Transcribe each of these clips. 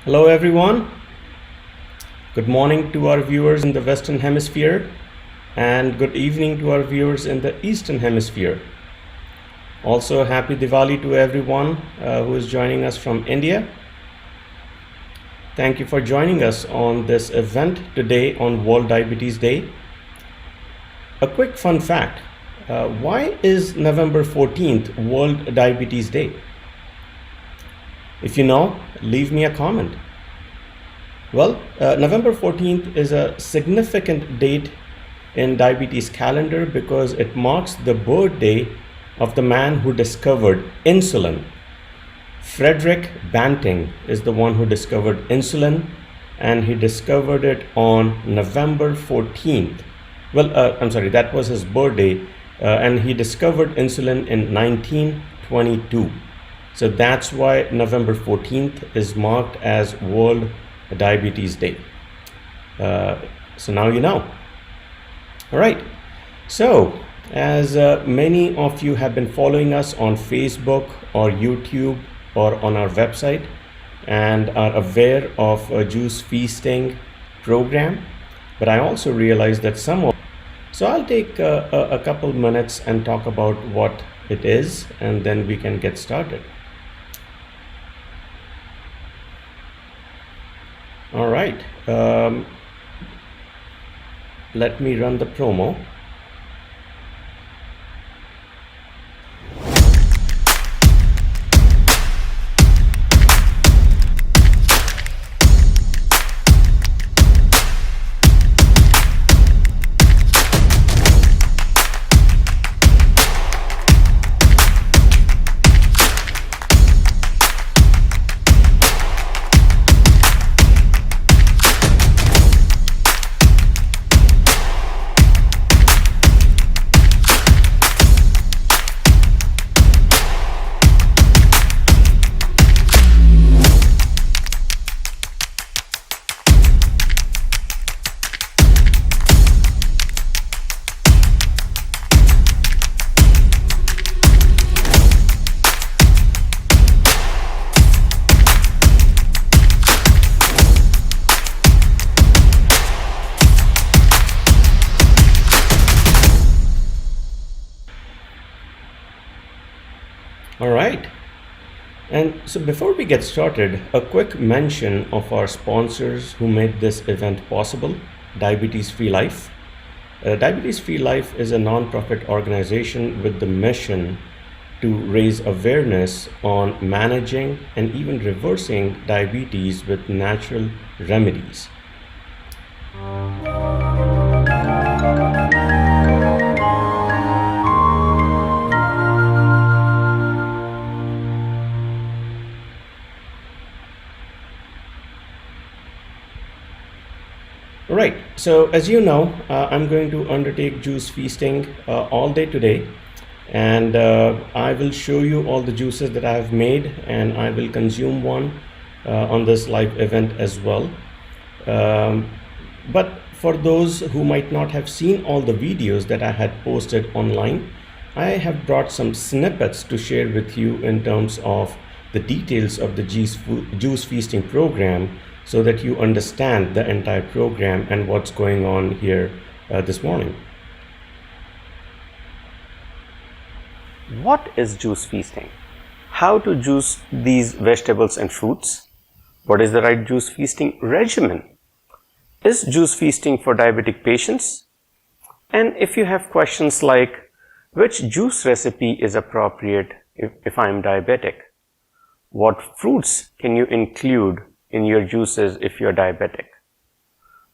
Hello everyone. Good morning to our viewers in the Western Hemisphere and good evening to our viewers in the Eastern Hemisphere. Also, happy Diwali to everyone who is joining us from India. Thank you for joining us on this event today on World Diabetes Day. A quick fun fact, why is November 14th World Diabetes Day? If you know, leave me a comment. Well, November 14th is a significant date in diabetes calendar because it marks the birthday of the man who discovered insulin. Frederick Banting is the one who discovered insulin, and he discovered it on November 14th. That was his birthday, and he discovered insulin in 1922. So that's why November 14th is marked as World Diabetes Day. So now you know. All right. So as many of you have been following us on Facebook or YouTube or on our website and are aware of a juice feasting program, but I also realize that so I'll take a couple minutes and talk about what it is, and then we can get started. All right, let me run the promo. All right. And so before we get started, a quick mention of our sponsors who made this event possible, Diabetes Free Life. Diabetes Free Life is a non-profit organization with the mission to raise awareness on managing and even reversing diabetes with natural remedies. Right, so as you know, I'm going to undertake juice feasting all day today, and I will show you all the juices that I have made, and I will consume one on this live event as well. But for those who might not have seen all the videos that I had posted online, I have brought some snippets to share with you in terms of the details of the juice feasting program, so that you understand the entire program and what's going on here this morning. What is juice feasting? How to juice these vegetables and fruits? What is the right juice feasting regimen? Is juice feasting for diabetic patients? And if you have questions like, which juice recipe is appropriate if I'm diabetic? What fruits can you include in your juices if you're diabetic?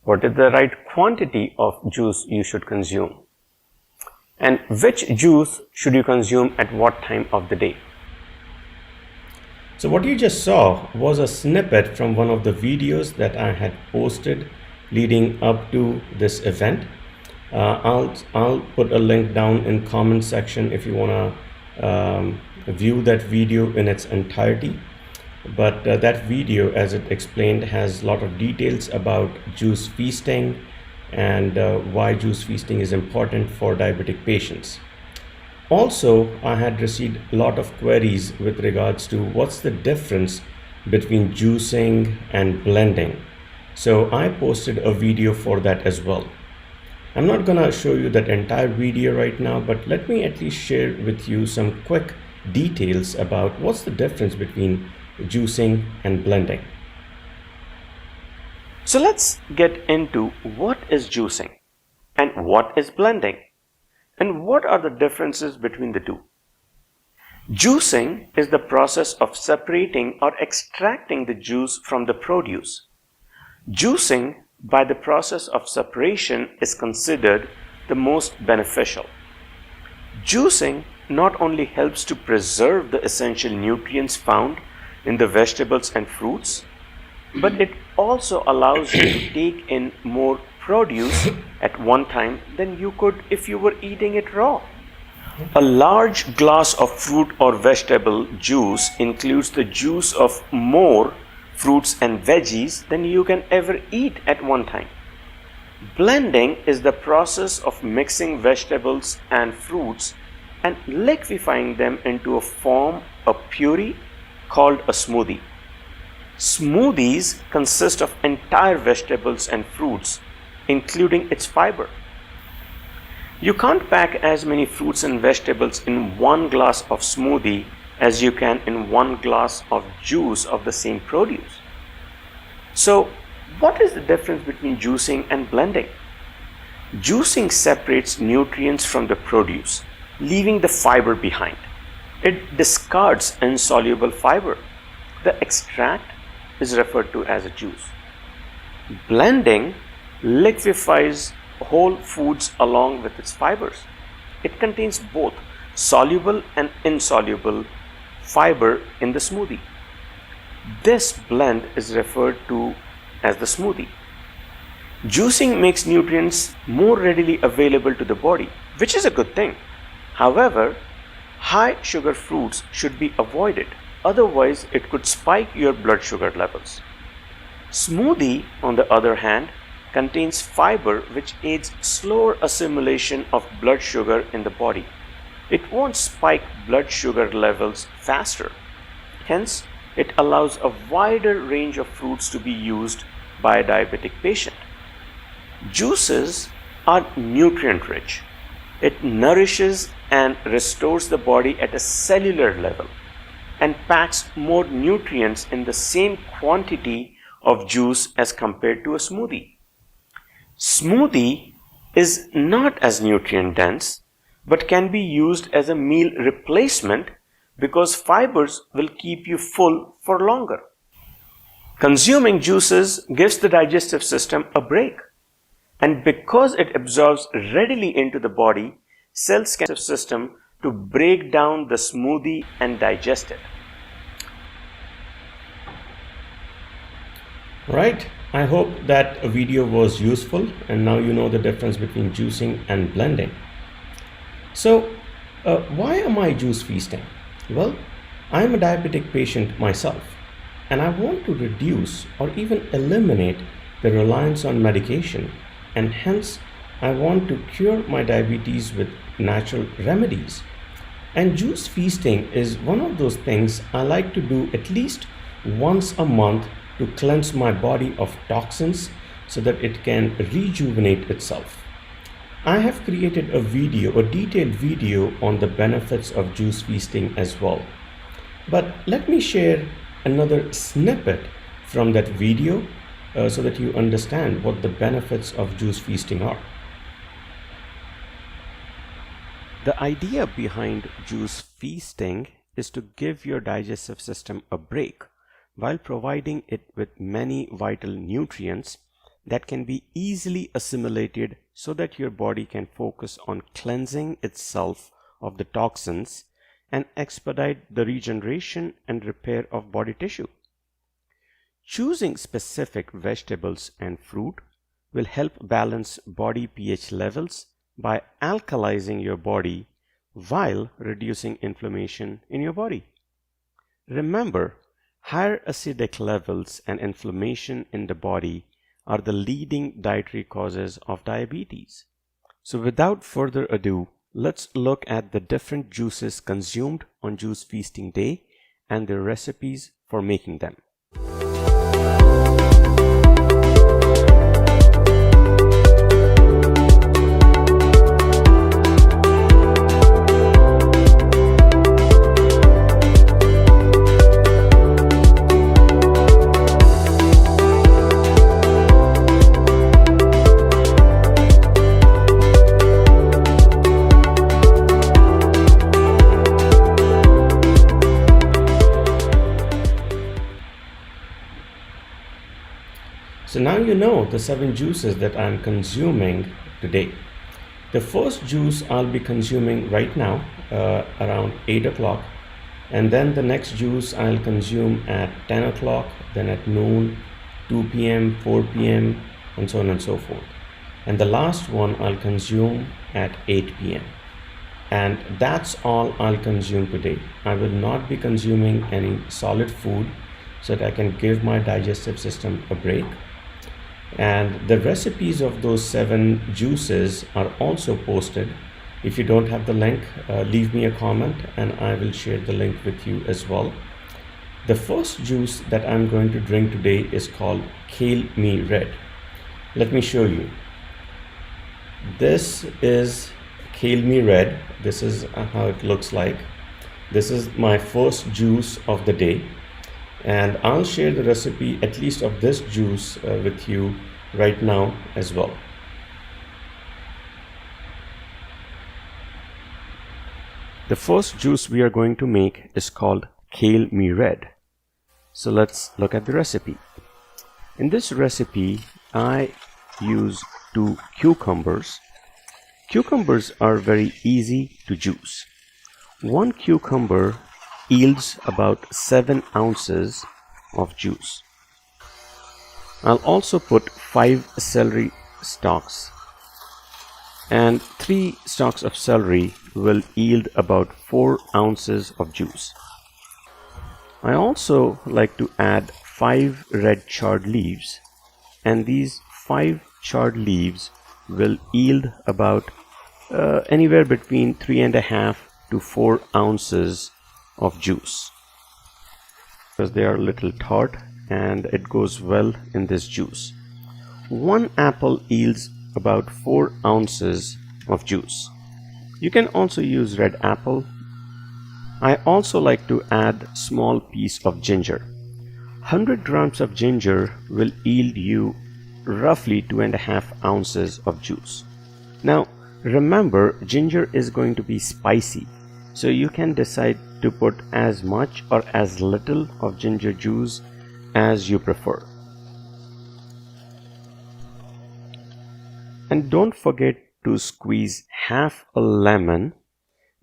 What is the right quantity of juice you should consume? And which juice should you consume at what time of the day? So what you just saw was a snippet from one of the videos that I had posted leading up to this event. I'll put a link down in comment section if you want to view that video in its entirety. But that video, as it explained, has a lot of details about juice feasting and why juice feasting is important for diabetic patients. Also, I had received a lot of queries with regards to what's the difference between juicing and blending. So I posted a video for that as well. I'm not gonna show you that entire video right now, but let me at least share with you some quick details about what's the difference between juicing and blending. So let's get into what is juicing and what is blending and what are the differences between the two. Juicing is the process of separating or extracting the juice from the produce. Juicing by the process of separation is considered the most beneficial. Juicing not only helps to preserve the essential nutrients found in the vegetables and fruits, but it also allows you to take in more produce at one time than you could if you were eating it raw. A large glass of fruit or vegetable juice includes the juice of more fruits and veggies than you can ever eat at one time. Blending is the process of mixing vegetables and fruits and liquefying them into a form, a puree called a smoothie. Smoothies consist of entire vegetables and fruits, including its fiber. You can't pack as many fruits and vegetables in one glass of smoothie as you can in one glass of juice of the same produce. So, what is the difference between juicing and blending? Juicing separates nutrients from the produce, leaving the fiber behind. It discards insoluble fiber. The extract is referred to as a juice. Blending liquefies whole foods along with its fibers. It contains both soluble and insoluble fiber in the smoothie. This blend is referred to as the smoothie. Juicing makes nutrients more readily available to the body, which is a good thing. However, high sugar fruits should be avoided, otherwise it could spike your blood sugar levels. Smoothie, on the other hand, contains fiber which aids slower assimilation of blood sugar in the body. It won't spike blood sugar levels faster. Hence, it allows a wider range of fruits to be used by a diabetic patient. Juices are nutrient rich. It nourishes and restores the body at a cellular level and packs more nutrients in the same quantity of juice as compared to a smoothie. Smoothie is not as nutrient dense but can be used as a meal replacement because fibers will keep you full for longer. Consuming juices gives the digestive system a break, and because it absorbs readily into the body, cells can use the system to break down the smoothie and digest it. Right, I hope that video was useful and now you know the difference between juicing and blending. So, why am I juice feasting? Well, I'm a diabetic patient myself and I want to reduce or even eliminate the reliance on medication, and hence I want to cure my diabetes with natural remedies. And juice feasting is one of those things I like to do at least once a month to cleanse my body of toxins so that it can rejuvenate itself. I have created a detailed video on the benefits of juice feasting as well. But let me share another snippet from that video so that you understand what the benefits of juice feasting are. The idea behind juice feasting is to give your digestive system a break while providing it with many vital nutrients that can be easily assimilated so that your body can focus on cleansing itself of the toxins and expedite the regeneration and repair of body tissue. Choosing specific vegetables and fruit will help balance body pH levels by alkalizing your body while reducing inflammation in your body. Remember, higher acidic levels and inflammation in the body are the leading dietary causes of diabetes. So without further ado, let's look at the different juices consumed on Juice Feasting Day and their recipes for making them. So now you know the 7 juices that I'm consuming today. The first juice I'll be consuming right now around 8 o'clock, and then the next juice I'll consume at 10 o'clock, then at noon, 2 p.m., 4 p.m., and so on and so forth. And the last one I'll consume at 8 p.m. And that's all I'll consume today. I will not be consuming any solid food so that I can give my digestive system a break. And the recipes of those 7 juices are also posted. If you don't have the link, leave me a comment and I will share the link with you as well. The first juice that I'm going to drink today is called Kale Me Red. Let me show you. This is Kale Me Red. This is how it looks like. This is my first juice of the day, and I'll share the recipe at least of this juice with you right now as well. The first juice we are going to make is called Kale Me Red. So let's look at the recipe. In this recipe, I use 2 cucumbers. Cucumbers are very easy to juice. 1 cucumber yields about 7 ounces of juice. I'll also put 5 celery stalks, and 3 stalks of celery will yield about 4 ounces of juice. I also like to add 5 red chard leaves, and these 5 chard leaves will yield about anywhere between 3.5 to 4 ounces of juice, because they are a little tart and it goes well in this juice. 1 apple yields about 4 ounces of juice. You can also use red apple. I also like to add small piece of ginger. 100 grams of ginger will yield you roughly 2.5 ounces of juice. Now remember, ginger is going to be spicy, so you can decide to put as much or as little of ginger juice as you prefer. And don't forget to squeeze half a lemon.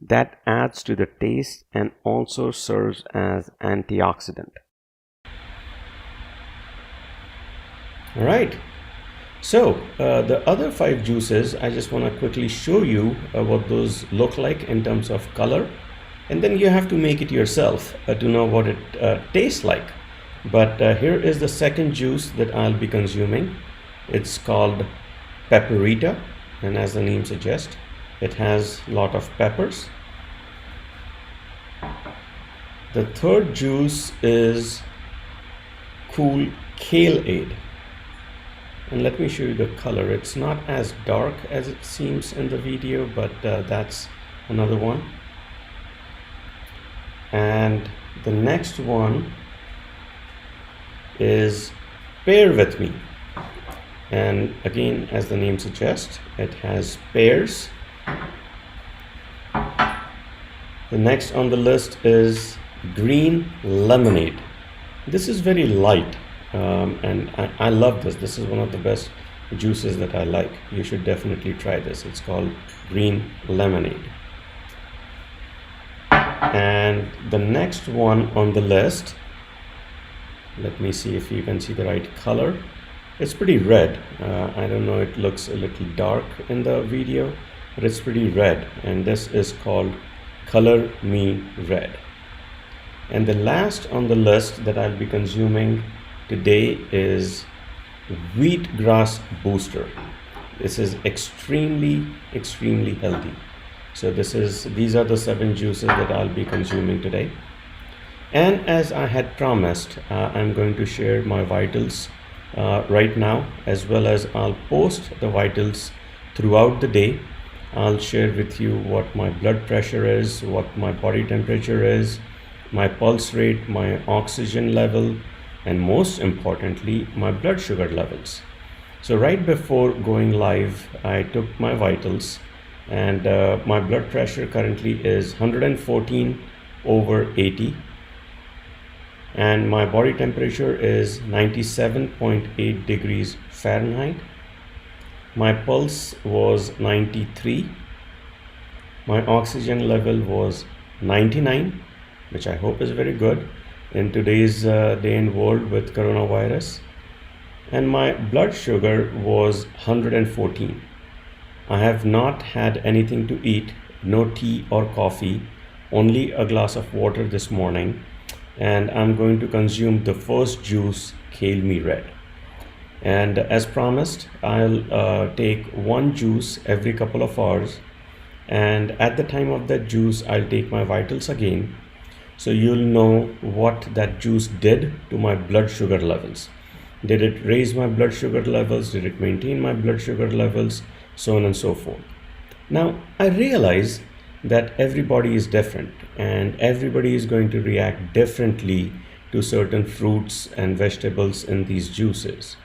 That adds to the taste and also serves as antioxidant. All right. So the other 5 juices, I just want to quickly show you what those look like in terms of color, and then you have to make it yourself to know what it tastes like. But here is the second juice that I'll be consuming. It's called Pepperita, and as the name suggests, it has a lot of peppers. The third juice is Cool Kale Aid. And let me show you the color. It's not as dark as it seems in the video, but that's another one. And the next one is Pair With Me. And again, as the name suggests, it has pears. The next on the list is Green Lemonade. This is very light. And I love this. This is one of the best juices that I like. You should definitely try this. It's called Green Lemonade. And the next one on the list, let me see if you can see the right color. It's pretty red. I don't know, it looks a little dark in the video, but it's pretty red. And this is called Color Me Red. And the last on the list that I'll be consuming today is Wheatgrass Booster. This is extremely healthy. So these are the 7 juices that I'll be consuming today. And as I had promised, I'm going to share my vitals right now, as well as I'll post the vitals throughout the day. I'll share with you what my blood pressure is, what my body temperature is, my pulse rate, my oxygen level, and most importantly, my blood sugar levels. So right before going live, I took my vitals, and my blood pressure currently is 114/80. and my body temperature is 97.8 degrees Fahrenheit. My pulse was 93. My oxygen level was 99, which I hope is very good in today's day and world with coronavirus. And my blood sugar was 114. I have not had anything to eat, no tea or coffee, only a glass of water this morning, and I'm going to consume the first juice, Kale Me Red. And as promised, I'll take one juice every couple of hours, and at the time of that juice, I'll take my vitals again, so you'll know what that juice did to my blood sugar levels. Did it raise my blood sugar levels? Did it maintain my blood sugar levels? So on and so forth. Now, I realize that everybody is different and everybody is going to react differently to certain fruits and vegetables in these juices.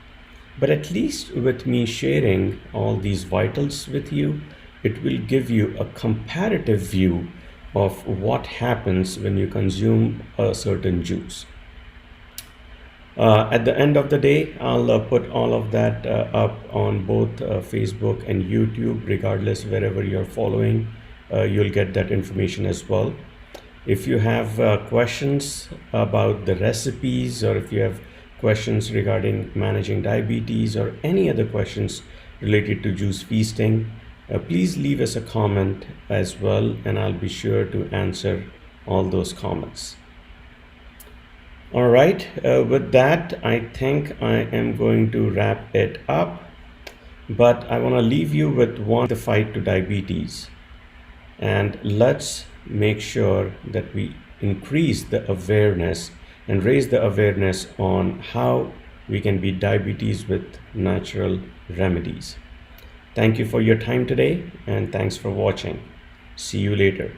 But at least with me sharing all these vitals with you, it will give you a comparative view of what happens when you consume a certain juice. At the end of the day, I'll put all of that up on both Facebook and YouTube, regardless wherever you're following, you'll get that information as well. If you have questions about the recipes, or if you have questions regarding managing diabetes or any other questions related to juice feasting, please leave us a comment as well, and I'll be sure to answer all those comments. All right, with that, I think I am going to wrap it up, but I want to leave you with one: the fight to diabetes. And let's make sure that we increase the awareness and raise the awareness on how we can beat diabetes with natural remedies. Thank you for your time today, and thanks for watching. See you later.